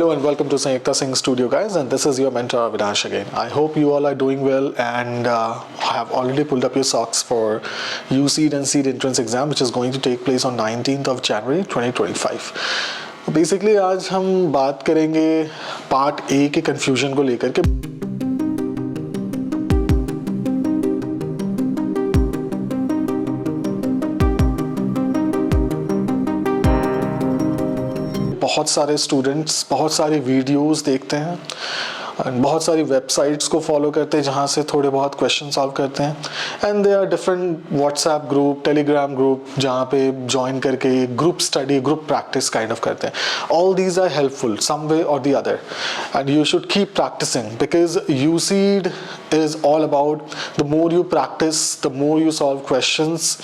Hello and welcome to Sanyukta Singh Studio, guys, and this is your mentor Avinash again. I hope you all are doing well and have already pulled up your socks for USEED and SEED entrance exam, which is going to take place on 19th of January 2025. Basically आज हम बात करेंगे part A के confusion को लेकर के। बहुत सारे स्टूडेंट्स बहुत सारी वीडियोस देखते हैं और बहुत सारी वेबसाइट्स को फॉलो करते हैं जहाँ से थोड़े बहुत क्वेश्चन सॉल्व करते हैं and they are different WhatsApp group, Telegram group जहाँ पे ज्वाइन करके group study, group practice kind of करते हैं। All these are helpful some way or the other and you should keep practising because USEED is all about the more you practise the more you solve questions,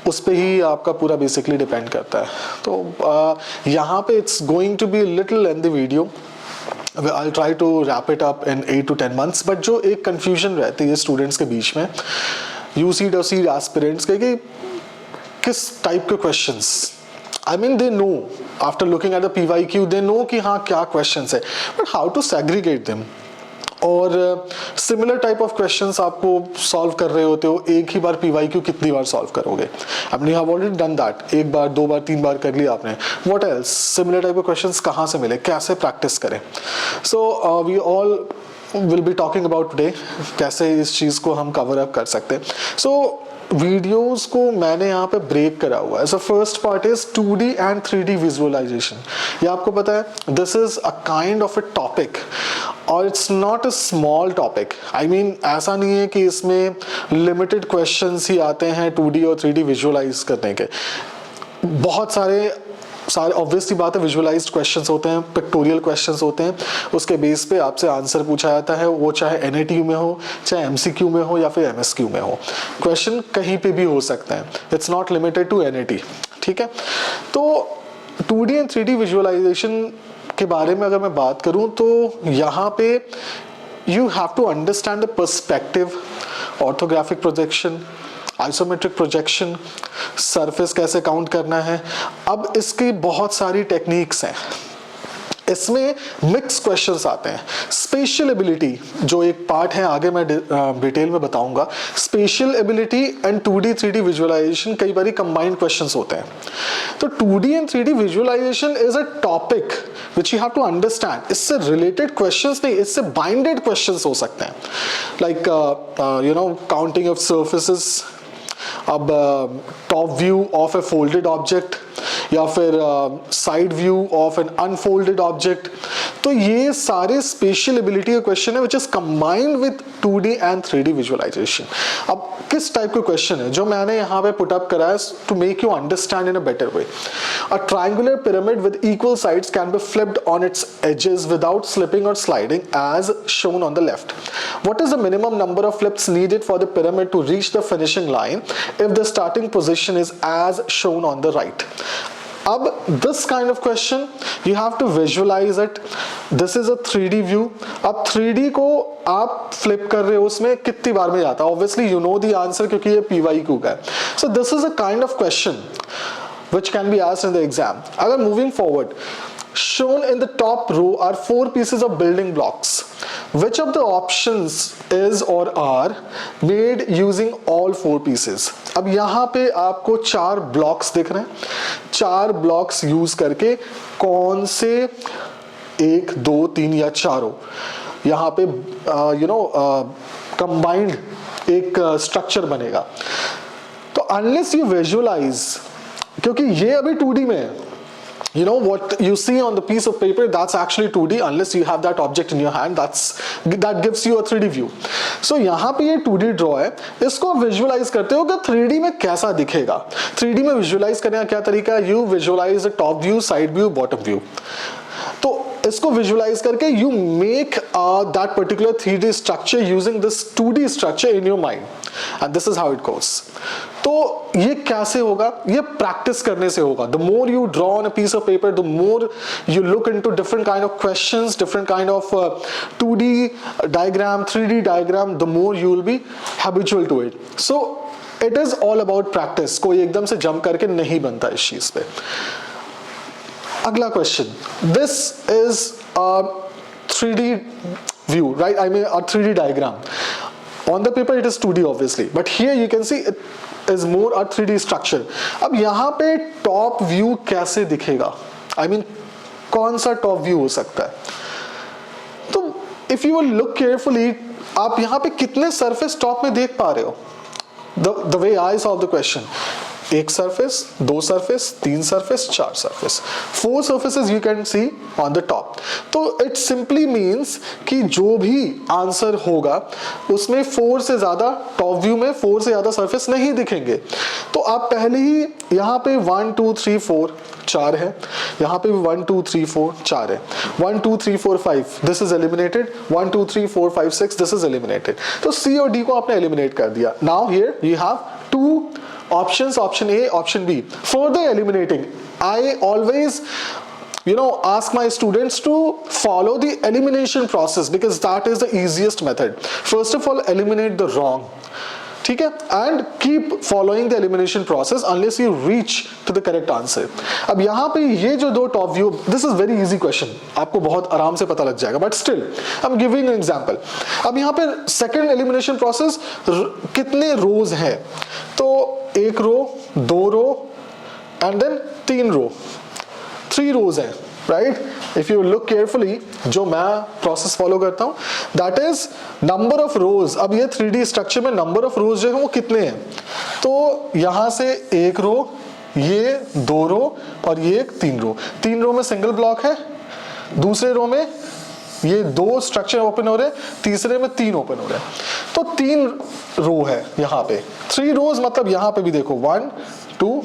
उस पर ही आपका पूरा basically depend करता है। तो यहाँ पे it's going to be little lengthy video. I'll try to wrap it up in 8 to 10 months, but जो एक कंफ्यूजन रहती है स्टूडेंट्स के बीच में USEED और SEED एस्पिरेंट्स के कि किस टाइप के questions, I mean they know after looking at the PYQ they know कि हाँ क्या क्वेश्चंस है, but how to segregate them। और सिमिलर टाइप ऑफ क्वेश्चंस आपको सॉल्व कर रहे होते हो, एक ही बार PYQ कितनी बार सॉल्व करोगे? आपने हैव ऑलरेडी डन दैट, एक बार, दो बार, तीन बार कर लिया आपने। What else? Similar type of questions कहाँ से मिले, कैसे प्रैक्टिस करें? So we all will be talking about today कैसे इस चीज़ को हम कवर अप कर सकते हैं। सो वीडियोस को मैंने यहाँ पे ब्रेक करा हुआ है। So first part is 2D and 3D visualization. ये आपको पता है this is a kind of a topic और it's not a small topic. I mean ऐसा नहीं है कि इसमें लिमिटेड क्वेश्चंस ही आते हैं 2D और 3D विजुअलाइज करने के। बहुत सारे ऑब्वियसली बात है, विजुअलाइज्ड क्वेश्चंस होते हैं, पिक्टोरियल क्वेश्चंस होते हैं, उसके बेस पे आपसे आंसर पूछा जाता है, वो चाहे NATU में हो, चाहे MCQ में हो या फिर MSQ में हो। क्वेश्चन कहीं पे भी हो सकता है, it's not limited to NAT। ठीक है, तो 2D एंड 3D विजुअलाइजेशन के बारे में अगर मैं बात करूं तो यहाँ पे you have to understand the perspective, orthographic projection, isometric projection, surface कैसे काउंट करना है। अब इसकी बहुत सारी टेक्निक्स हैं, इसमें मिक्स क्वेश्चंस आते हैं। स्पेशियल एबिलिटी जो एक पार्ट है, आगे मैं डिटेल में बताऊंगा। Special ability and 2D 3D visualisation कई बार कंबाइंड क्वेश्चंस होते हैं। तो 2D and 3D visualisation is a topic which you have to understand. इससे रिलेटेड क्वेश्चंस नहीं, इससे बाइंडेड क्वेश्चंस हो सकते हैं, लाइक काउंटिंग ऑफ सर्फेसेस, अब top view of a folded object या फिर side view of an unfolded object. तो ये सारे स्पेशियल एबिलिटी के क्वेश्चन है which is combined with 2D and 3D visualisation. अब किस टाइप के क्वेश्चन है जो मैंने यहाँ पे पुट अप करा है to make you understand in a better way. A triangular pyramid with equal sides can be flipped on its edges without slipping और sliding as shown on the left. What is the minimum number of flips needed for the pyramid to reach the finishing line if the starting position is as shown on the right? अब this kind of question you have to visualize it. This is a 3D view. अब 3D को आप flip कर रहे हो, उसमें कितनी बार में जाता है? Obviously you know the answer क्योंकि ये PYQ का है। So this is a kind of question which can be asked in the exam. अगर moving forward, shown in the top row are 4 pieces of building blocks. Which of the options is or are made using all 4 pieces? अब यहाँ पे आपको 4 blocks दिख रहे हैं। 4 blocks use करके कौन से 1, 2, 3 या चारों यहाँ पे कंबाइंड एक स्ट्रक्चर बनेगा। तो अनलेस यू विजुअलाइज, क्योंकि ये अभी 2D में है, you know what you see on the piece of paper, that's actually 2D unless you have that object in your hand, that gives you a 3D view. So यहाँ पे ये 2D draw है, इसको visualise करते हो कि 3D में कैसा दिखेगा। 3D में विजुअलाइज करने का क्या तरीका है? You visualise the top view, side view, bottom view. तो इसको विजुअलाइज करके you make that particular 3D structure using this 2D structure in your mind and this is how it goes. तो ये कैसे होगा? ये प्रैक्टिस करने से होगा। The more you draw on a piece of paper, the more you look into different kind of questions, different kind of 2D diagram, 3D diagram, the more you will be habitual to it. So it is all about practice. कोई एकदम से jump करके नहीं बनता इस चीज पे। अगला question, this is a 3D view, right? I mean a 3D diagram. On the paper it is 2D obviously, but here you can see it is more a 3D structure. अब यहाँ पे टॉप व्यू कैसे दिखेगा? I mean कौन सा top view हो सकता है? तो if you will look carefully, आप यहाँ पे कितने सरफेस टॉप में देख पा रहे हो? The way I solve the question, एक सरफेस, दो सरफेस, तीन सरफेस, चार surface, 4 surfaces you can see on the top. तो it simply means कि जो भी आंसर होगा उसमें 4 से ज़्यादा, टॉप व्यू में 4 से ज़्यादा सरफेस नहीं दिखेंगे. तो आप पहले ही यहाँ पे 1 2 3 4 4 है, यहाँ पे भी 1 2 3 4 4 है, 1 2 3 4 5 this is eliminated, 1 2 3 4 5 6 this is eliminated. तो सी और डी को आपने एलिमिनेट कर दिया. Now here you have 2 options, option A, option B. Further eliminating, I always ask my students to follow the elimination process because that is the easiest method. First of all, eliminate the wrong, ठीक है, and keep following the elimination process unless you reach to the correct answer. अब यहाँ पे ये जो दो top view, this is very easy question, आपको बहुत आराम से पता लग जाएगा, but still I'm giving an example. अब यहाँ पे second elimination process, कितने रोज हैं? तो एक रो, दो रो एंड देन 3 रो, 3 रोज है, right? If you look carefully, जो मैं प्रोसेस फॉलो करता हूं, दैट इज नंबर ऑफ रोज. अब ये 3D स्ट्रक्चर में नंबर ऑफ रोज जो है वो कितने हैं? तो यहां से एक रो, ये 2 रो और ये 3 रो. 3 रो में सिंगल ब्लॉक है, दूसरे रो में ये 2 स्ट्रक्चर ओपन हो रहे हैं, तीसरे में 3 ओपन हो रहे हैं. तो 3 रो है यहाँ पे, 3 रोज, मतलब यहाँ पे भी देखो 1 2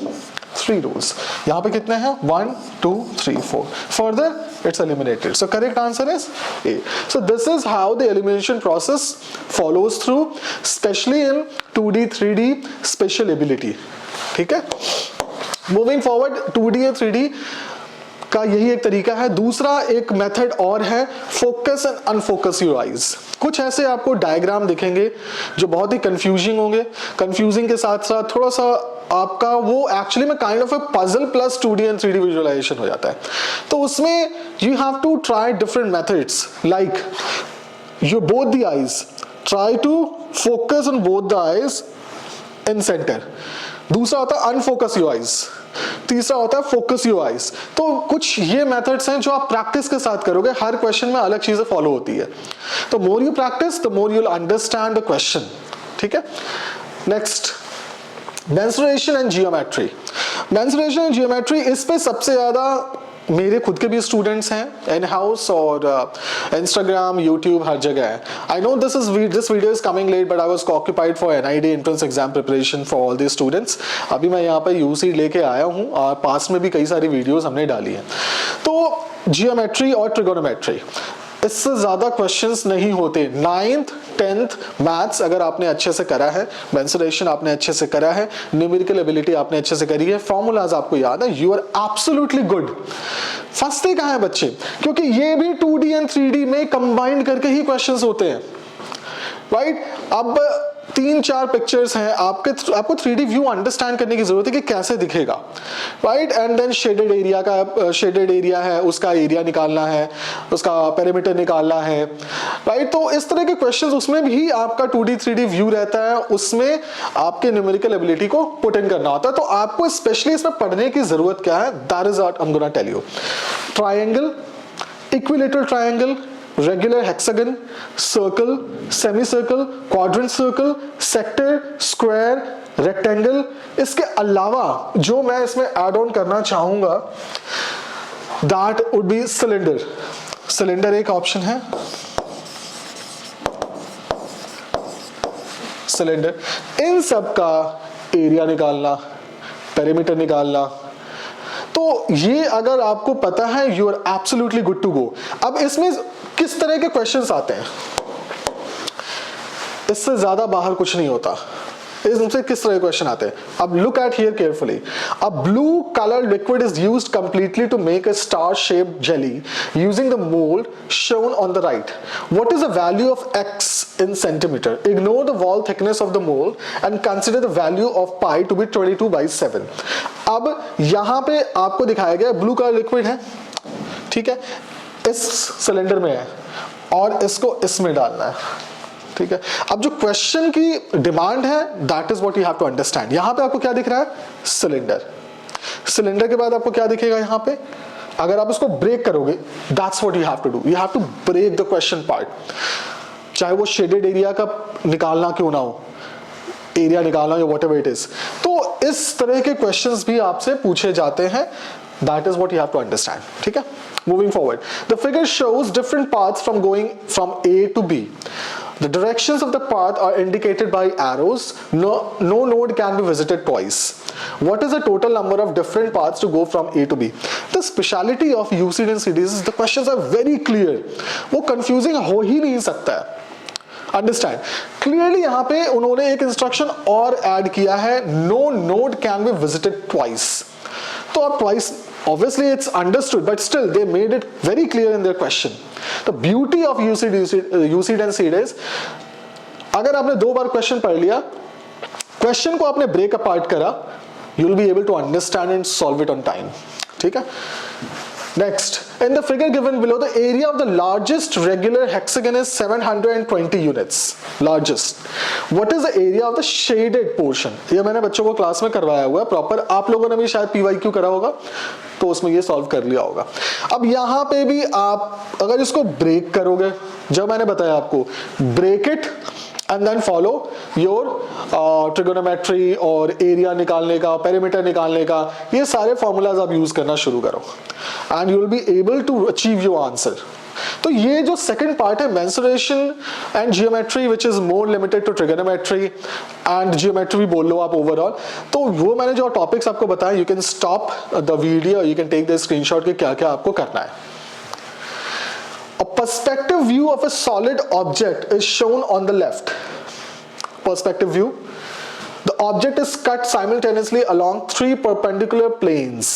3 रोज. यहाँ पे कितने हैं? 1 2 3 4. Further it's eliminated. So correct answer is a. So this is how the elimination process follows through, specially in 2D 3D special ability. ठीक है, मूविंग फॉरवर्ड, 2D या 3D का यही एक तरीका है. दूसरा एक मेथड और है, focus and unfocus your eyes. कुछ ऐसे आपको डायग्राम दिखेंगे जो बहुत ही कंफ्यूजिंग होंगे. कंफ्यूजिंग के साथ साथ थोड़ा सा आपका वो एक्चुअली में kind of a puzzle plus 2D and 3D visualisation हो जाता है. तो उसमें you have to try different methods, like you both the eyes, try to focus on both the eyes in centre. दूसरा होता है अनफोकस योर आईज. तीसरा होता है फोकस योर आईज. तो कुछ ये मेथड्स हैं जो आप प्रैक्टिस के साथ करोगे. हर क्वेश्चन में अलग चीजें फॉलो होती है. तो मोर you practise the more you will understand the question. ठीक है, next, mensuration and geometry. Mensuration and geometry, इस पे सबसे ज्यादा मेरे खुद के भी स्टूडेंट्स हैं इन हाउस और इंस्टाग्राम, यूट्यूब, हर जगह है. I know this video is coming late, but I was occupied for NID entrance exam preparation for all the students. अभी मैं यहाँ पे UC लेके आया हूँ और पास में भी कई सारी वीडियोस हमने डाली हैं. तो जियोमेट्री और ट्रिगोनोमेट्री, इससे ज्यादा क्वेश्चंस नहीं होते. 9th 10th मैथ्स अगर आपने अच्छे से करा है, मेंसुरेशन आपने अच्छे से करा है, न्यूमेरिकल एबिलिटी आपने अच्छे से करी है, फॉर्मूलाज आपको याद है, यू आर एब्सोल्युटली गुड. फंसते कहाँ हैं बच्चे? क्योंकि ये भी 2D एंड 3D में कंबाइंड करके ही क्वेश्चंस होते हैं, राइट? अब 3-4 पिक्चर्स हैं, आपको 3D व्यू अंडरस्टैंड करने की जरूरत है कि कैसे दिखेगा, right? And then shaded area है, उसका एरिया निकालना है, उसका पेरीमीटर निकालना है, राइट? तो इस तरह के क्वेश्चंस उसमें भी आपका 2D 3D व्यू रहता है, उसमें आपके न्यूमेरिकल एबिलिटी को पुट इन करना होता है. तो आपको स्पेशली इसमें पढ़ने की जरूरत क्या है? That is what I am gonna tell you. Triangle, equilateral triangle, regular hexagon, circle, semicircle, quadrant circle, sector, square, rectangle. इसके अलावा जो मैं इसमें ऐड ऑन करना चाहूंगा that would be cylinder. Cylinder एक ऑप्शन है. सिलेंडर, इन सब का एरिया निकालना, पेरीमीटर निकालना. तो ये अगर आपको पता है, you are absolutely good to go. अब इसमें किस तरह के क्वेश्चंस आते हैं? इससे ज्यादा बाहर कुछ नहीं होता. इसमें किस तरह के क्वेश्चन आते हैं? अब look at here carefully. A blue colour liquid is used completely to make a star shaped jelly using the mould shown on the right. What is the value of X in centimeter. Ignore the wall thickness of the mold and consider the value of pi to be 22/7. अब यहां पे आपको दिखाया गया blue colour liquid है, ठीक है, इस सिलेंडर में है और इसको इसमें डालना है, ठीक है। अब जो क्वेश्चन की डिमांड है that is what you have to understand. यहां पे आपको क्या दिख रहा है? सिलेंडर। सिलेंडर के बाद आपको क्या दिखेगा यहां पे? अगर आप इसको ब्रेक करोगे that's what you have to do, you have to break the question part. चाहे वो शेडेड एरिया का निकालना क्यों ना हो, एरिया निकालना या व्हाटएवर इट इज, तो इस तरह के क्वेश्चंस भी आपसे पूछे जाते हैं। That is what you have to understand, ठीक है। Moving forward, the figure shows different paths from going from A to B. The directions of the path are indicated by arrows. No node can be visited twice. What is the total number of different paths to go from A to B? The speciality of UCD and CDs is the questions are very clear. वो confusing हो ही नहीं सकता है। Understand? Clearly यहाँ पे उन्होंने एक instruction और add किया है, no node can be visited twice. तो आप twice, obviously it's understood, but still they made it very clear in their question. The beauty of UCD and CD is, अगर आपने 2 बार क्वेश्चन पढ़ लिया, क्वेश्चन को आपने ब्रेक अपार्ट करा, you will be able to understand and solve it on time, ठीक है। Next, in the figure given below, the area of the largest regular hexagon is 720 units. Largest. What is the area of the shaded portion? ये मैंने बच्चों को class में करवाया हुआ है प्रॉपर, आप लोगों ने भी शायद PYQ करा होगा तो उसमें ये सॉल्व कर लिया होगा। अब यहाँ पे भी आप अगर इसको ब्रेक करोगे, जब मैंने बताया आपको break it and then follow your trigonometry और एरिया निकालने का, पेरीमीटर निकालने का, ये सारे फॉर्मूलाज आप यूज करना शुरू करो and you will be able to achieve your answer. तो ये जो सेकंड पार्ट है mensuration and geometry which is more limited to trigonometry and geometry भी बोल लो आप ओवरऑल, तो वो मैंने जो टॉपिक्स आपको बताया, you can stop the video, you can take the screenshot के क्या क्या आपको करना है। A perspective view of a solid object is shown on the left. Perspective view. The object is cut simultaneously along 3 perpendicular planes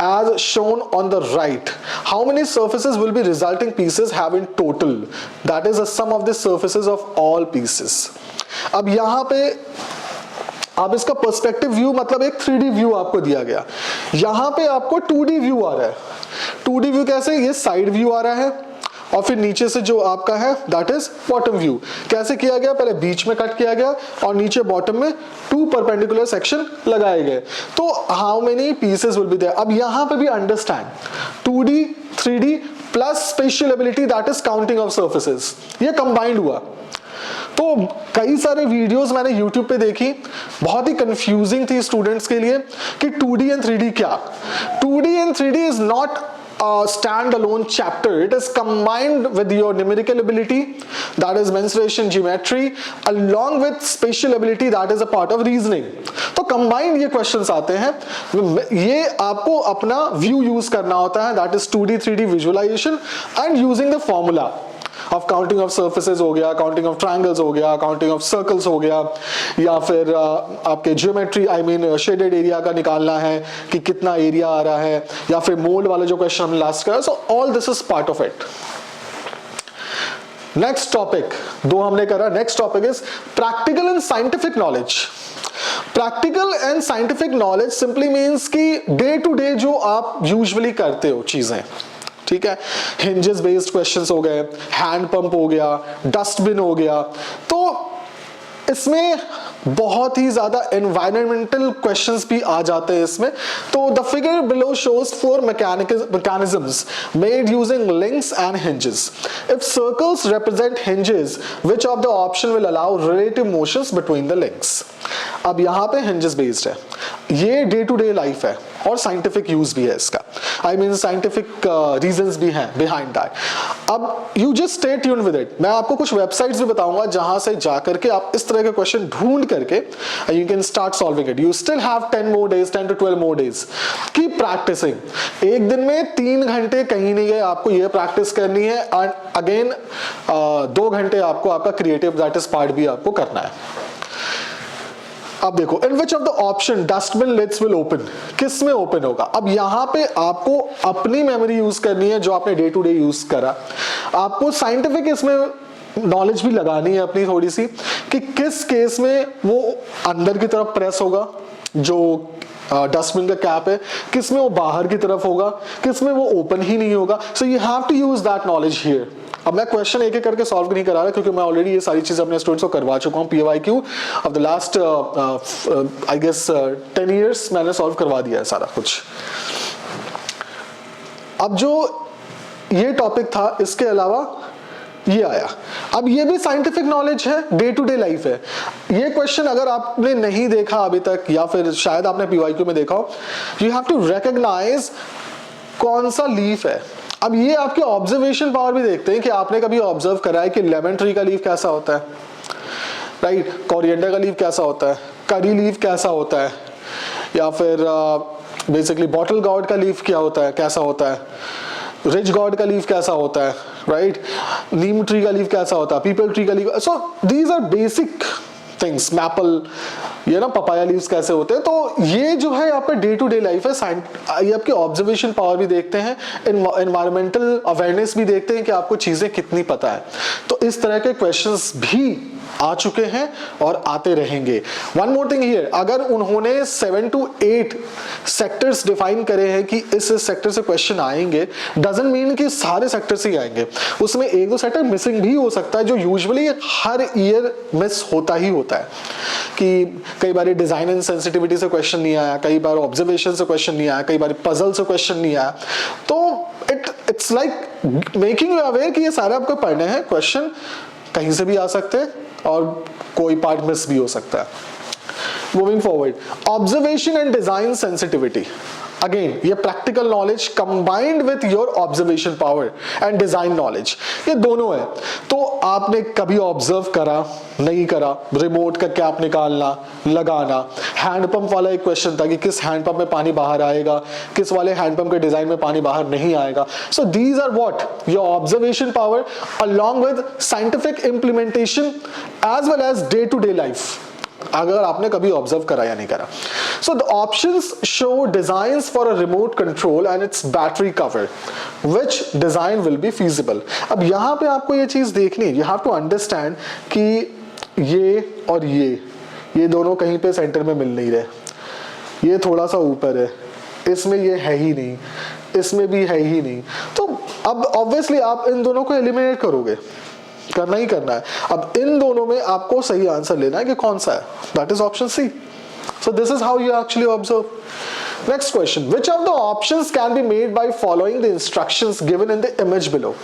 as shown on the right. How many surfaces will be resulting pieces have in total? That is the sum of the surfaces of all pieces. अब यहाँ पे आप इसका perspective view मतलब एक 3D view आपको दिया गया, यहां पे आपको 2D व्यू आ रहा है। 2D व्यू कैसे? ये साइड व्यू आ रहा है और फिर नीचे से जो आपका है दैट इज बॉटम व्यू। कैसे किया गया? पहले बीच में कट किया गया और नीचे बॉटम में 2 परपेंडिकुलर सेक्शन लगाए गए। तो how many pieces will be there? अब यहां पे भी understand 2D 3D plus spatial ability that is counting of surfaces, ये कंबाइंड हुआ। तो कई सारे वीडियोस मैंने YouTube पे देखी, बहुत ही कंफ्यूजिंग थी स्टूडेंट्स के लिए कि 2D एंड 3D क्या। 2D and 3D is not a stand-alone chapter. It is combined with your numerical ability, that is mensuration, geometry, along with spatial ability, that is a part of reasoning. तो combined ये questions आते हैं, ये आपको अपना view use करना होता है, that is 2D 3D visualization and using the formula of counting of surfaces हो गया, counting of triangles हो गया, counting of circles हो गया, या फिर आपके geometry I mean shaded area का निकालना है कि कितना एरिया आ रहा है, या फिर मोल्ड वाला जो क्वेश्चन हमने लास्ट करा। So all this is part of it. Next topic 2 हमने करा। Next topic is practical and scientific knowledge. Practical and scientific knowledge simply means कि डे टू डे जो आप यूजुअली करते हो चीजें, ठीक है। हिंजेस बेस्ड क्वेश्चंस हो गए, हैंड पंप हो गया, डस्टबिन हो गया, तो इसमें बहुत ही ज्यादा एनवायरमेंटल क्वेश्चंस भी आ जाते हैं इसमें। तो the figure below shows 4 mechanisms made using links and hinges. If circles represent hinges, which of the option will allow relative motions between the links? अब यहाँ पे hinges based है, ये डे टू डे लाइफ है और scientific use भी है इसका, आई मीन साइंटिफिक रीजंस भी हैं बिहाइंड दैट। अब you just stay tuned with it. मैं आपको कुछ वेबसाइट्स भी बताऊंगा जहां से जाकर के आप इस तरह के क्वेश्चन ढूंढ करके you can start solving it. You still have 10 more days, 10 to 12 more days। Keep practising. एक दिन में 3 घंटे कहीं नहीं गए, आपको ये प्रैक्टिस करनी है एंड अगेन 2 घंटे आपको आपका क्रिएटिव दैट इज पार्ट भी आपको करना है। अब देखो, in which of the option dustbin lids will open, किस में ओपन होगा? अब यहां पे आपको अपनी मेमोरी यूज करनी है जो आपने डे टू डे यूज करा। आपको साइंटिफिक इसमें नॉलेज भी लगानी है अपनी थोड़ी सी कि किस केस में वो अंदर की तरफ प्रेस होगा जो डस्टबिन का कैप है, किस में वो बाहर की तरफ होगा, किस में वो ओपन ही नहीं होगा. So you have to use that knowledge here. अब मैं क्वेश्चन एक एक करके सॉल्व नहीं करा रहा क्योंकि मैं ऑलरेडी ये सारी चीजें अपने स्टूडेंट्स को करवा चुका हूँ. PYQ of the last I guess 10 years मैंने सॉल्व करवा दिया है सारा कुछ. अब जो ये टॉपिक था इसके अलावा ये आया. अब ये भी साइंटिफिक नॉलेज है, डे टू डे लाइफ है. ये क्वेश्चन अगर आपने नहीं देखा अभी तक या फिर शायद आपने PYQ में देखा हो, यू हैव टू रिकॉग्नाइज कौन सा लीफ है. अब ये आपके ऑब्जर्वेशन पावर भी देखते हैं कि आपने कभी ऑब्जर्व करा है कि लेमन ट्री का लीफ कैसा होता है, राइट, कोरिएंडर का लीफ कैसा होता है, करी लीफ कैसा होता है, या फिर बेसिकली बॉटल गॉर्ड का लीफ क्या होता है, कैसा होता है, रिच गॉर्ड का लीफ कैसा होता है, राइट, नीम ट्री का लीफ कैसा होता है, पीपल ट्री का leaf. So these are basic things. Maple, ये ना पपाया लीव्स कैसे होते हैं. तो ये जो है आपका डे टू डे लाइफ है. ये आपकी ऑब्जर्वेशन पावर भी देखते हैं, एनवायरमेंटल अवेयरनेस भी देखते हैं कि आपको चीजें कितनी पता है. तो इस तरह के क्वेश्चंस भी आ चुके हैं और आते रहेंगे. वन मोर थिंग हियर, अगर उन्होंने 7 to 8 सेक्टर्स डिफाइन करे हैं कि इस सेक्टर से क्वेश्चन आएंगे, डजंट मीन कि सारे सेक्टर से ही आएंगे. उसमें एक दो सेक्टर मिसिंग भी हो सकता है जो यूजुअली हर ईयर मिस होता ही होता है. कि कई बार डिजाइन एंड सेंसिटिविटी से क्वेश्चन नहीं आया, कई बार ऑब्जर्वेशन से क्वेश्चन नहीं आया, कई बार पजल से क्वेश्चन नहीं आया. तो it's like making you aware कि ये सारे आपको पढ़ने हैं. क्वेश्चन कहीं से भी आ सकते हैं और कोई पार्ट मिस भी हो सकता है. Moving forward, observation and design sensitivity. Again ये practical knowledge combined with your observation power and design knowledge, ये दोनों है. तो आपने कभी ऑब्जर्व करा, नहीं करा, रिमोट का कैप निकालना, लगाना. हैंडपंप वाला एक क्वेश्चन था कि किस हैंडपंप में पानी बाहर आएगा, किस वाले हैंडपंप के डिजाइन में पानी बाहर नहीं आएगा. So these are what your observation power along with scientific implementation as well as day to day life, अगर आपने कभी ऑब्जर्व करा या नहीं करा. So the options show designs for a remote control and its battery cover, which design will be feasible. अब यहां पे आपको ये चीज देखनी है, यू हैव टू अंडरस्टैंड कि ये और ये दोनों कहीं पे सेंटर में मिल नहीं रहे. ये थोड़ा सा ऊपर है, इसमें ये है ही नहीं, इसमें भी है ही नहीं. तो अब ऑब्वियसली आप इन दोनों को एलिमिनेट करोगे, करना ही करना है. अब इन दोनों में आपको सही आंसर लेना है कि कौन सा है. That is option C. So this is how you actually observe. Next question, which of the options can be made by following the instructions given in the image below.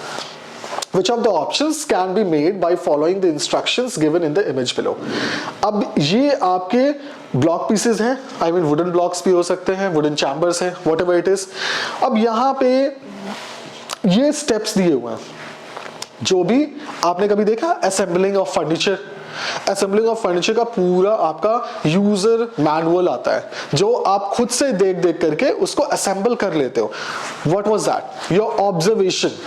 Which of the options can be made by following the instructions given in the image below. अब ये आपके block pieces हैं, I mean wooden blocks भी हो सकते हैं, wooden chambers हैं, whatever it is. अब यहाँ पे ये स्टेप्स दिए हुए हैं. जो भी आपने कभी देखा assembling of furniture, assembling of furniture का पूरा आपका यूजर मैनुअल आता है जो आप खुद से देख देख करके उसको असेंबल कर लेते हो. What was that? Your observation.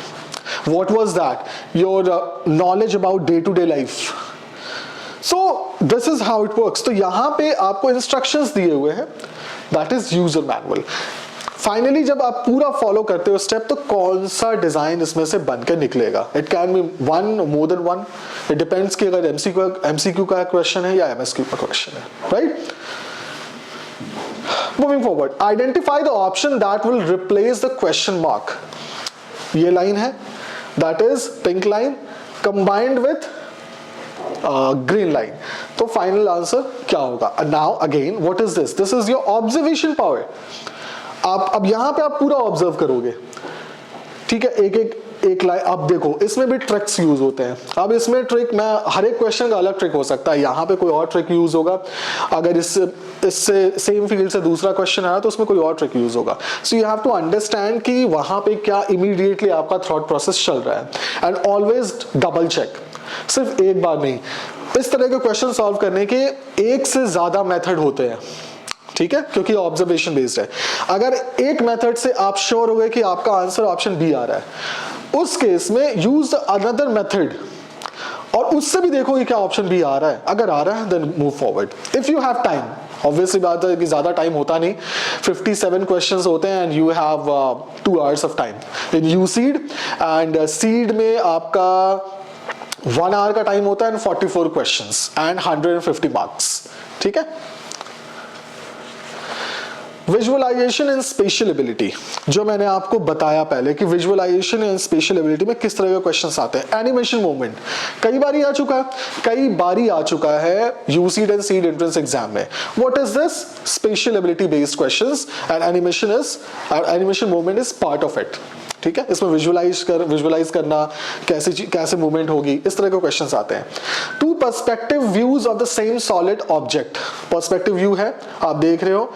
What was that? Your knowledge about day-to-day life. So this is how it works. तो यहाँ पे आपको instructions दिए हुए हैं. That is user manual. Finally जब आप पूरा follow करते हो स्टेप, तो कौन सा डिजाइन इसमें से बन के निकलेगा. It can be one or more than one. It depends कि अगर MCQ का क्वेश्चन है या MSQ का क्वेश्चन है, right? Moving forward, identify the option that will replace the question mark. ये लाइन है, that is pink line combined with green line. तो फाइनल आंसर क्या होगा? Now again, what is this? This is your observation power. आप अब यहां पे आप पूरा ऑब्जर्व करोगे, ठीक है, एक लाइन. अब देखो इसमें भी ट्रिक्स यूज होते हैं. अब इसमें ट्रिक, मैं हर एक क्वेश्चन का अलग ट्रिक हो सकता है. यहाँ पे कोई और ट्रिक यूज होगा, अगर इससे सेम फील्ड से दूसरा क्वेश्चन आया तो उसमें कोई और ट्रिक यूज होगा. So you have to understand कि वहां पे क्या इमीडिएटली आपका थॉट प्रोसेस चल रहा है. एंड ऑलवेज डबल चेक, सिर्फ एक बार नहीं. इस तरह के क्वेश्चन सॉल्व करने के एक से ज्यादा मेथड होते हैं, ठीक है, क्योंकि ऑब्जर्वेशन बेस्ड है. अगर एक मेथड से आप श्योर हो गए कि आपका आंसर ऑप्शन बी आ रहा है, उस केस में यूज अनदर मेथड और उससे भी देखो कि क्या ऑप्शन बी आ रहा है. अगर आ रहा है then move forward if you have time. Obviously बात है कि ज्यादा टाइम होता नहीं, 57 क्वेश्चंस होते हैं and you have 2 hours of time in UCEED. And CEED में आपका 1 आवर का टाइम होता है एंड 44 क्वेश्चंस एंड 150 मार्क्स, ठीक है। विजुअलाइजेशन एंड स्पेशल एबिलिटी, जो मैंने आपको बताया पहले कि विजुअलाइजेशन एंड स्पेशल एबिलिटी में किस तरह के क्वेश्चंस आते हैं। एनिमेशन मूवमेंट कई बारी आ चुका है यूसीड एंड सीड एंट्रेंस एग्जाम में। What is this? Special ability based questions and animation movement is part of it, ठीक है। इसमें विजुअलाइज करना, कैसे मूवमेंट होगी, इस तरह के क्वेश्चंस आते हैं। 2 perspective views of the same solid object, perspective view है, आप देख रहे हो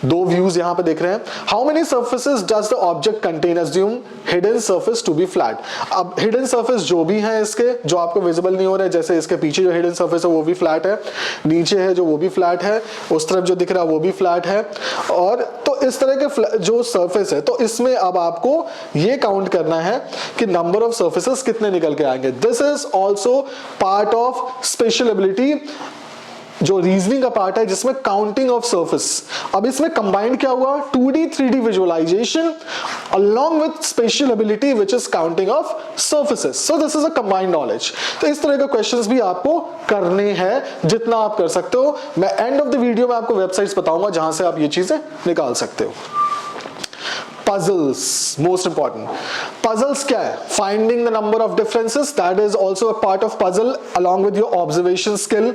2 व्यूज यहां पे देख रहे हैं। How many surfaces does the object contain? Assume hidden surface to be flat. अब हिडन सर्फेस जो भी है इसके, जो आपको विजिबल नहीं हो रहा है, जैसे इसके पीछे जो हिडन सर्फेस है वो भी फ्लैट है, नीचे है जो वो भी फ्लैट है, उस तरफ जो दिख रहा है वो भी फ्लैट है, और तो इस तरह के जो सर्फेस है, तो इसमें अब आपको ये काउंट करना है कि नंबर ऑफ सर्फेसेस कितने निकल के आएंगे। This is also part of special ability, जो रीजनिंग का पार्ट है जिसमें काउंटिंग ऑफ सर्फेस। अब इसमें कंबाइंड क्या हुआ? 2D 3D visualisation along with special ability which is counting of surfaces. So this is a combined knowledge. तो इस तरह के क्वेश्चंस भी आपको करने हैं, जितना आप कर सकते हो। मैं एंड ऑफ द वीडियो में आपको वेबसाइट्स बताऊंगा जहां से आप ये चीजें निकाल सकते हो। Puzzles, most important. Puzzles क्या है? Finding the number of differences, that is also a part of puzzle along with your observation skill.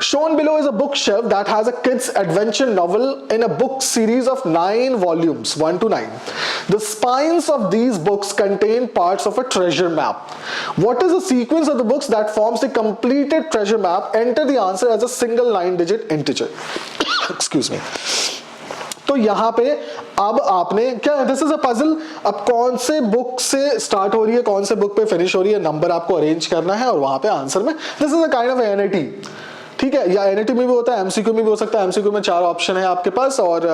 Shown below is a bookshelf that has a kids adventure novel in a book series of 9 volumes, 1 to 9. The spines of these books contain parts of a treasure map. What is the sequence of the books that forms the completed treasure map? Enter the answer as a single 9-digit integer. Excuse me. तो यहां पे अब आपने क्या है, this is a puzzle. अब कौन से बुक से स्टार्ट हो रही है, कौन से बुक पे फिनिश हो रही है, नंबर आपको अरेंज करना है और वहां पे आंसर में, this is a kind of NIT, ठीक है। या एनआईटी में भी होता है, एमसीक्यू में भी हो सकता है। एमसीक्यू में 4 ऑप्शन है आपके पास और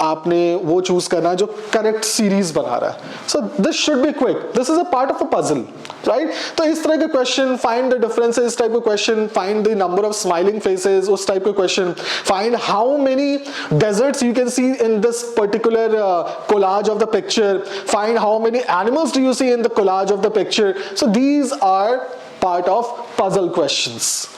आपने वो चूज करना है जो करेक्ट सीरीज बना रहा है। So this should be quick, this is a part of a puzzle, right. तो इस तरह के question, find the differences type के question, find the number of smiling faces, उस टाइप के question, find how many deserts you can see in this particular collage of the picture, find how many animals do you see in the collage of the picture. So these are part of puzzle questions.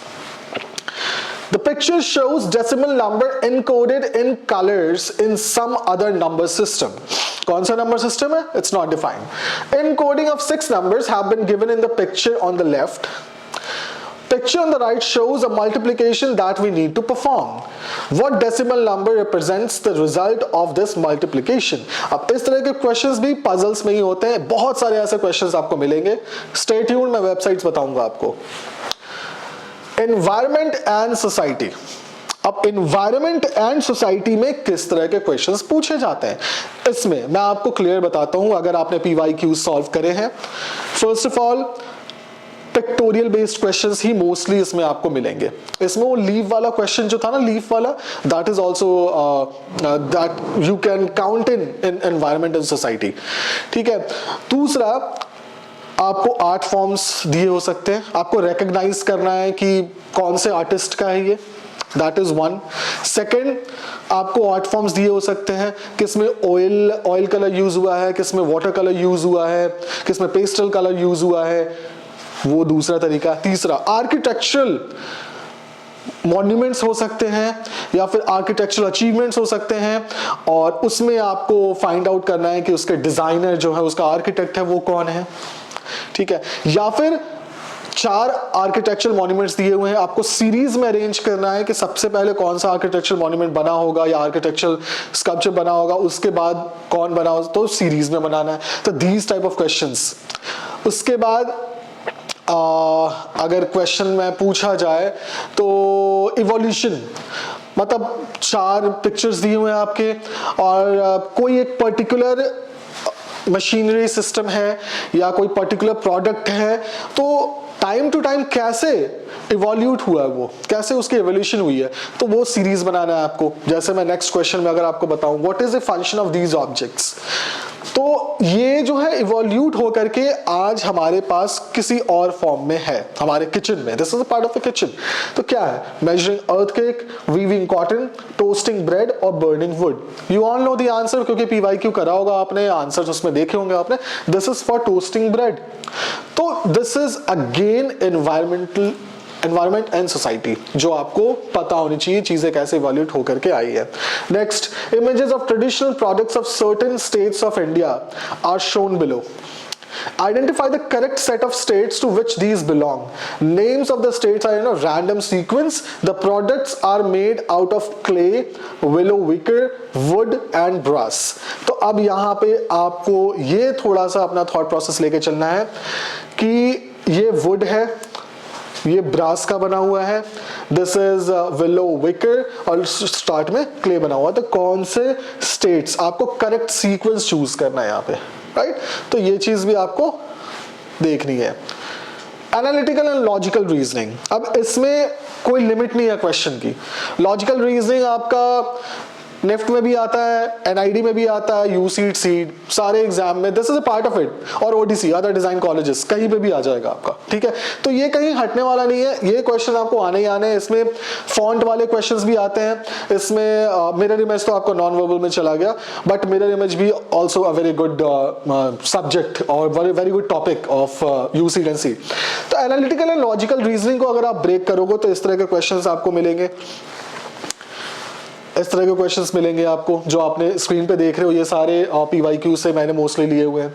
The picture shows decimal number encoded in colors in some other number system. कौन सा number system है? It's not defined. Encoding of 6 numbers have been given in the picture on the left. Picture on the right shows a multiplication that we need to perform. What decimal number represents the result of this multiplication? अब इस तरह के questions भी puzzles में ही होते हैं, बहुत सारे ऐसे questions आपको मिलेंगे। Stay tuned, मैं websites बताऊंगा आपको। एनवायरमेंट एंड सोसाइटी, अब एनवायरमेंट एंड सोसाइटी में किस तरह के क्वेश्चंस पूछे जाते हैं, इसमें मैं आपको क्लियर बताता हूं अगर आपने PYQ सॉल्व करे हैं। First of all pictorial based questions he mostly इसमें आपको मिलेंगे। इसमें वो लीफ वाला क्वेश्चन जो था ना, लीफ वाला, that is also that you can count in environment and society, ठीक है। दूसरा, आपको आर्ट फॉर्म्स दिए हो सकते हैं, आपको रिकॉग्नाइज करना है कि कौन से आर्टिस्ट का है ये, दैट इज 1। सेकंड, आपको आर्ट फॉर्म्स दिए हो सकते हैं किसमें ऑयल कलर यूज हुआ है, किसमें वाटर कलर यूज हुआ है, किसमें पेस्टल कलर यूज हुआ है, वो दूसरा तरीका। तीसरा, आर्किटेक्चरल मॉन्यूमेंट्स हो सकते हैं या फिर आर्किटेक्चरल अचीवमेंट्स हो सकते हैं, और उसमें आपको फाइंड आउट करना है कि उसके डिजाइनर जो है, उसका आर्किटेक्ट है, वो कौन है, ठीक है। या फिर 4 आर्किटेक्चरल मॉन्यूमेंट्स दिए हुए हैं, आपको सीरीज में अरेंज करना है कि सबसे पहले कौन सा आर्किटेक्चरल मॉन्यूमेंट बना होगा या आर्किटेक्चरल स्कल्पचर बना होगा, उसके बाद कौन बना होगा, तो सीरीज में बनाना है। तो दीज टाइप ऑफ क्वेश्चंस। उसके बाद अगर क्वेश्चन में पूछा जाए तो इवोल्यूशन, मतलब 4 पिक्चर्स दिए हुए हैं आपके और कोई एक पर्टिकुलर मशीनरी सिस्टम है या कोई पर्टिकुलर प्रोडक्ट है, तो टाइम टू टाइम कैसे इवोल्यूट हुआ है, वो कैसे उसकी एवोल्यूशन हुई है, तो वो सीरीज बनाना है आपको। जैसे मैं नेक्स्ट क्वेश्चन में अगर आपको बताऊं what is the function of these objects, तो ये जो है इवोल्यूट होकर के आज हमारे पास किसी और फॉर्म में है हमारे किचन में. This is a part of the kitchen. तो क्या है? Measuring earthquake, weaving cotton, toasting bread और burning wood. You all know the answer क्योंकि PYQ करा होगा आपने, आंसर उसमें देखे होंगे आपने. This is for toasting bread. तो this is again environment and society, जो आपको पता होनी चाहिए चीजें कैसे इवोल्यूट होकर के आई है. Next, images of traditional products of certain states of India are shown below. Identify the correct set of states to which these belong. Names of the states are in a random sequence. The products are made out of clay, willow wicker, wood and brass. तो अब यहाँ पे आपको ये थोड़ा सा अपना thought process लेके चलना है कि ये wood है, ये ब्रास का बना हुआ है, दिस इज विलो विकर और स्टार्ट में क्ले बना हुआ है. तो कौन से स्टेट्स, आपको करेक्ट सीक्वेंस चूज करना है यहाँ पे, राइट. तो ये चीज भी आपको देखनी है. एनालिटिकल एंड लॉजिकल रीजनिंग, अब इसमें कोई लिमिट नहीं है क्वेश्चन की. लॉजिकल रीजनिंग आपका निफ्ट में भी आता है, NID में भी आता है, यूसीड सीड सारे एग्जाम में. This is a part of it. और ODC अदर डिजाइन कॉलेजेस कहीं पे भी आ जाएगा आपका, ठीक है. तो ये कहीं हटने वाला नहीं है, ये क्वेश्चन आपको आने ही आने हैं. इसमें फॉन्ट वाले क्वेश्चंस भी आते हैं. इसमें मिरर इमेज तो आपको नॉन वर्बल में चला गया, बट मिरर इमेज भी also a very good subject और very good topic of UCEED and CEED. तो एनालिटिकल एंड लॉजिकल रीजनिंग को अगर आप ब्रेक करोगे तो इस तरह के क्वेश्चंस आपको मिलेंगे. इस तरह के क्वेश्चंस मिलेंगे आपको जो आपने स्क्रीन पे देख रहे हो. ये सारे PYQ से मैंने मोस्टली लिए हुए हैं.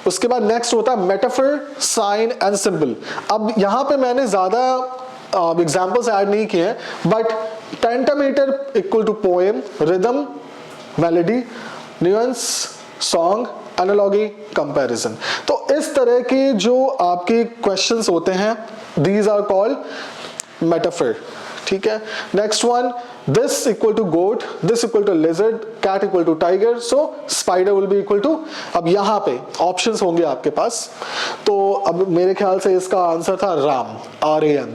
उसके बाद नेक्स्ट होता है मेटाफर, साइन एंड सिंबल. अब यहाँ पे मैंने ज्यादा एग्जांपल्स ऐड नहीं किए हैं, but pentameter equal to poem, rhythm, melody, nuance, song, analogy, comparison. तो इस तरह के जो आपके क्वेश्चंस होते हैं, दीज आर कॉल्ड मेटाफर, ठीक है. Next one, this equal to goat, this equal to lizard, cat equal to tiger, so spider will be equal to. अब यहाँ पे ऑप्शंस होंगे आपके पास. तो अब मेरे ख्याल से इसका आंसर था RAM, RAM,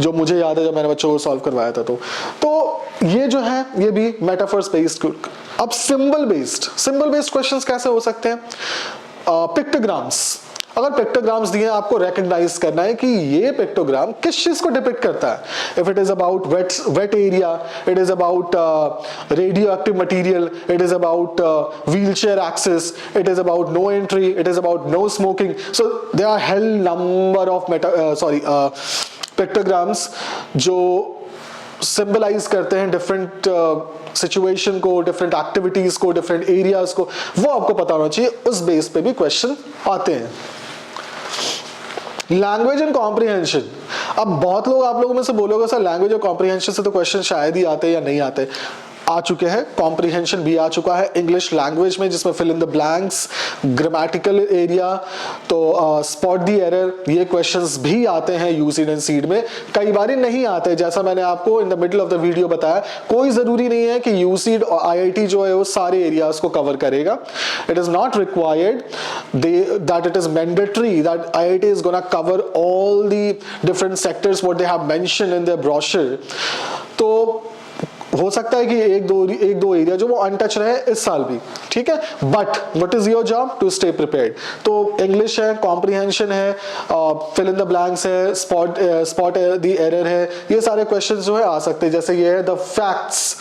जो मुझे याद है जब मैंने बच्चों को सॉल्व करवाया था. तो ये जो है ये भी मेटाफर्स बेस्ड. अब सिंबल बेस्ड क्वेश्चंस कैसे हो सकते हैं? पिक्टोग्राम्स. अगर पिक्टोग्राम्स दिए आपको रिकॉग्नाइज करना है कि ये पिक्टोग्राम किस चीज को डिपिक्ट करता है. If it is about wet area, it is about radio active material, it is about wheel chair access, it is about no entry, it is about no smoking. So there are hell number of pictograms जो symbolize करते हैं different situation को, different activities को, different areas को. वो आपको पता होना चाहिए. उस बेस पे भी क्वेश्चन आते हैं. Language and comprehension. अब बहुत लोग आप लोगों में से बोलोगे सर लैंग्वेज और कॉम्प्रिहेंशन से तो क्वेश्चन शायद ही आते या नहीं आते. आ चुके हैं, कॉम्प्रिहेंशन भी आ चुका है इंग्लिश लैंग्वेज में, जिसमें fill in the blanks, grammatical area, तो स्पॉट द एरर, ये क्वेश्चंस भी आते हैं यूसीड एंड सीड में. कई बार नहीं आते, जैसा मैंने आपको in the middle of the video बताया. कोई जरूरी नहीं है कि यूसीड और IIT जो है वो सारे एरियाज को कवर करेगा. It is not required that it is mandatory that IIT is gonna cover all the different sectors what they have mentioned in their brochure. तो हो सकता है कि एक दो एरिया जो वो अनटच रहे इस साल भी, ठीक है. But what is your job? To stay prepared. तो इंग्लिश है, कॉम्प्रिहेंशन है, फिल इन द ब्लैंक्स है, स्पॉट द एरर है, ये सारे क्वेश्चंस जो है आ सकते हैं. जैसे ये है the facts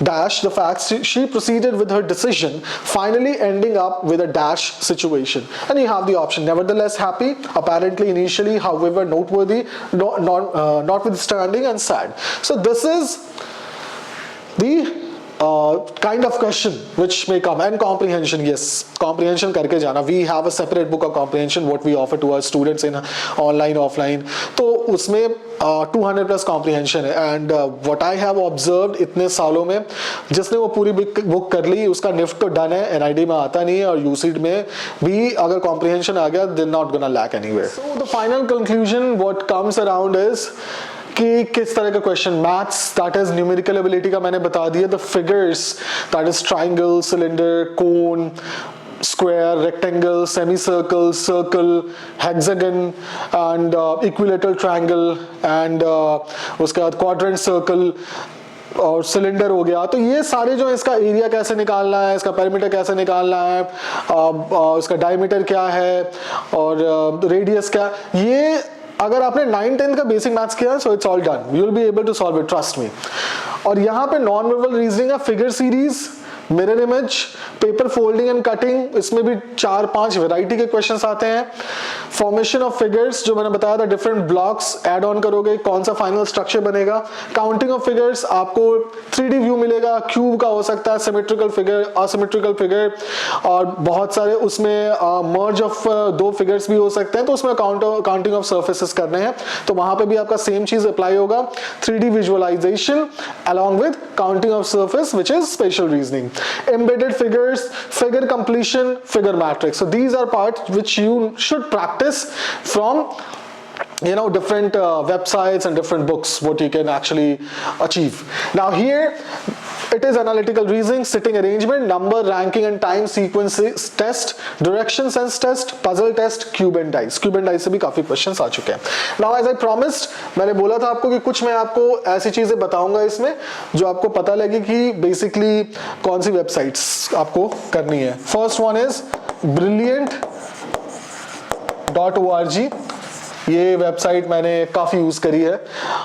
dash the facts, she proceeded with her decision, finally ending up with a dash situation. And you have the option nevertheless happy, apparently initially, however noteworthy, notwithstanding and sad. So this is the kind of question which may come. And comprehension, yes, comprehension करके जाना. We have a separate book of comprehension what we offer to our students in online offline. तो उसमें 200 plus comprehension है. And what I have observed इतने सालों में, जिसने वो पूरी बुक कर ली उसका निफ्ट तो डन है, NID में आता नहीं है, और यूसीड में भी अगर comprehension आ गया they're not gonna lack anywhere. So the final conclusion what comes around is कि किस तरह का question. Maths that is numerical ability का मैंने बता दिया. The figures that is triangle, cylinder, cone, square, rectangle, semi circle, circle, hexagon and equilateral triangle and उसके बाद क्वाड्रेंट सर्कल. और सिलेंडर हो गया, तो ये सारे जो है इसका एरिया कैसे निकालना है, इसका पेरीमीटर कैसे निकालना है, इसका डायमीटर क्या है और रेडियस क्या, ये अगर आपने 9-10 का बेसिक मैथ्स किया so it's all done, you will be able to solve it, trust me. और यहाँ पे नॉन वर्बल रीजनिंग है, figure series, mirror image, paper folding and cutting, इसमें भी 4-5 वैरायटी के क्वेश्चंस आते हैं। फॉर्मेशन ऑफ फिगर्स जो मैंने बताया था, डिफरेंट ब्लॉक्स ऐड ऑन करोगे कौन सा फाइनल स्ट्रक्चर बनेगा। काउंटिंग ऑफ फिगर्स, आपको 3D व्यू मिलेगा, क्यूब का हो सकता है, सिमेट्रिकल फिगर, असिमेट्रिकल फिगर, और बहुत सारे उसमें मर्ज ऑफ 2 फिगर्स भी हो सकते हैं, तो उसमें काउंटिंग ऑफ सर्फेसेस करने हैं, तो वहां पे भी आपका सेम चीज अप्लाई होगा, 3D visualisation along with counting of surface, which is spatial reasoning. Embedded figures, figure completion, figure matrix. So these are parts which you should practice from different websites and different books, what you can actually achieve. Now here it is analytical reasoning, sitting arrangement, number, ranking and time sequences test, direction sense test, puzzle test, cube and dice. Cube and dice से भी काफी questions आ चुके हैं. Now as I promised, मैंने बोला था आपको कि कुछ मैं आपको ऐसी चीजें बताऊंगा इसमें जो आपको पता लगे कि बेसिकली कौन सी वेबसाइट्स आपको करनी है. First one is brilliant.org. ये वेबसाइट मैंने काफ़ी यूज़ करी है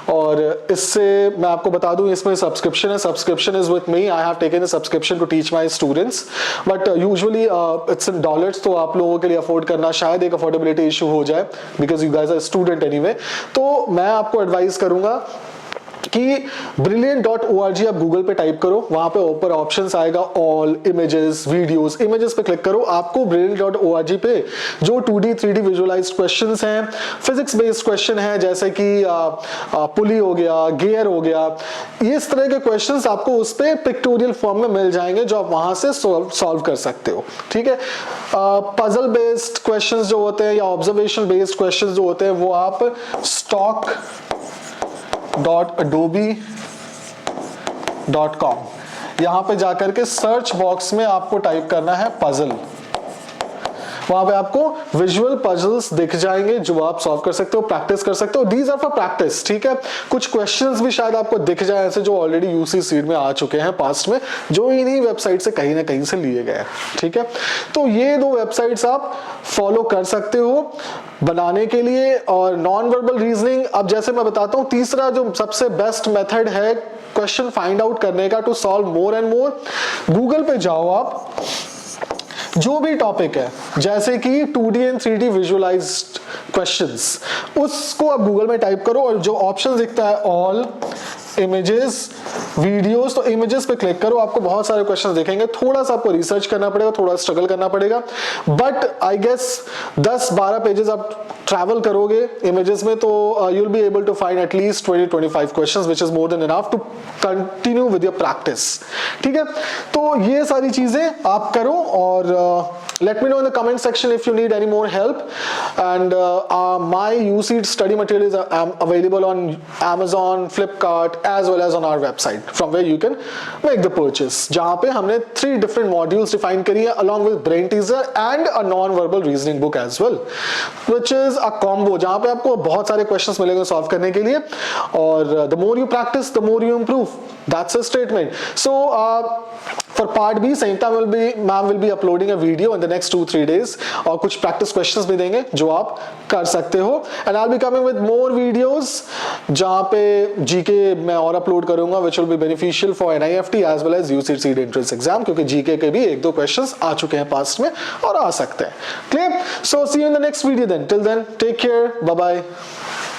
और इससे मैं आपको बता दूं, इसमें सब्सक्रिप्शन है. Subscription is with me, I have taken the subscription to teach my students, but usually it's in dollars, तो आप लोगों के लिए अफोर्ड करना शायद एक अफोर्डेबिलिटी इशू हो जाए because you guys are student anyway. तो मैं आपको एडवाइस करूंगा कि brilliant.org आप गूगल पे टाइप करो, वहां पे ऊपर ऑप्शंस आएगा ऑल, इमेजेस, वीडियोस. इमेजेस पे क्लिक करो, आपको brilliant.org पे जो 2D 3D विजुअलाइज्ड क्वेश्चंस हैं, फिजिक्स बेस्ड क्वेश्चन है जैसे कि पुली हो गया, गियर हो गया, ये इस तरह के क्वेश्चंस आपको उस पे पिक्टोरियल फॉर्म में मिल जाएंगे जो आप वहां से सॉल्व कर सकते हो. ठीक है. पजल बेस्ड क्वेश्चंस जो होते हैं या ऑब्जर्वेशन बेस्ड क्वेश्चंस जो होते हैं वो आप stock.adobe.com यहां पे जाकर के सर्च बॉक्स में आपको टाइप करना है पजल. वहां पे आपको विजुअल पजल्स दिख जाएंगे जो आप सॉल्व कर सकते हो, प्रैक्टिस कर सकते हो. These are for practice. ठीक है. कुछ क्वेश्चंस भी शायद आपको दिख जाए ऐसे जो ऑलरेडी यूसी सीड में आ चुके हैं पास्ट में, जो इन्हीं वेबसाइट से कहीं ना कहीं से लिए गए. ठीक है. तो ये 2 वेबसाइट्स आप फॉलो कर सकते हो बनाने के लिए. और नॉन वर्बल रीजनिंग, अब जैसे मैं बताता हूं, तीसरा जो सबसे बेस्ट मेथड है क्वेश्चन फाइंड आउट करने का to solve more and more, Google पे जाओ आप, जो भी टॉपिक है जैसे कि 2D and 3D visualised questions, उसको आप गूगल में टाइप करो और जो ऑप्शन दिखता है ऑल, इमेजेस, वीडियोस, तो इमेजेस पे क्लिक करो, आपको बहुत सारे क्वेश्चंस दिखेंगे. थोड़ा सा आपको रिसर्च करना पड़ेगा, थोड़ा स्ट्रगल करना पड़ेगा, बट आई गेस 10-12 पेजेस आप ट्रैवल करोगे इमेजेस में तो you will be able to find at least 20-25 questions, which is more than enough to continue with your practice. ठीक है. तो ये सारी चीजें आप करो और let me know in the comment section if you need any more help, and my UC study material is available on Amazon, Flipkart as well as on our website from where you can make the purchase, जहाँ पे हमने 3 different modules define करी है along with brain teaser and a non-verbal reasoning book as well, which is a combo जहाँ पे आपको बहुत सारे questions मिलेंगे solve करने के लिए. और the more you practice the more you improve. That's a statement. So for part B, Sangeeta ma'am will be uploading a video in the next 2-3 days और कुछ practice questions भी देंगे जो आप कर सकते हो. And I'll be coming with more videos जहाँ पे GK मैं और अपलोड करूंगा which will be beneficial for NIFT as well as UCT entrance exam, क्योंकि GK के भी 1-2 questions आ चुके हैं past में और आ सकते हैं. Clear? So see you in the next video then. Till then, take care. Bye bye.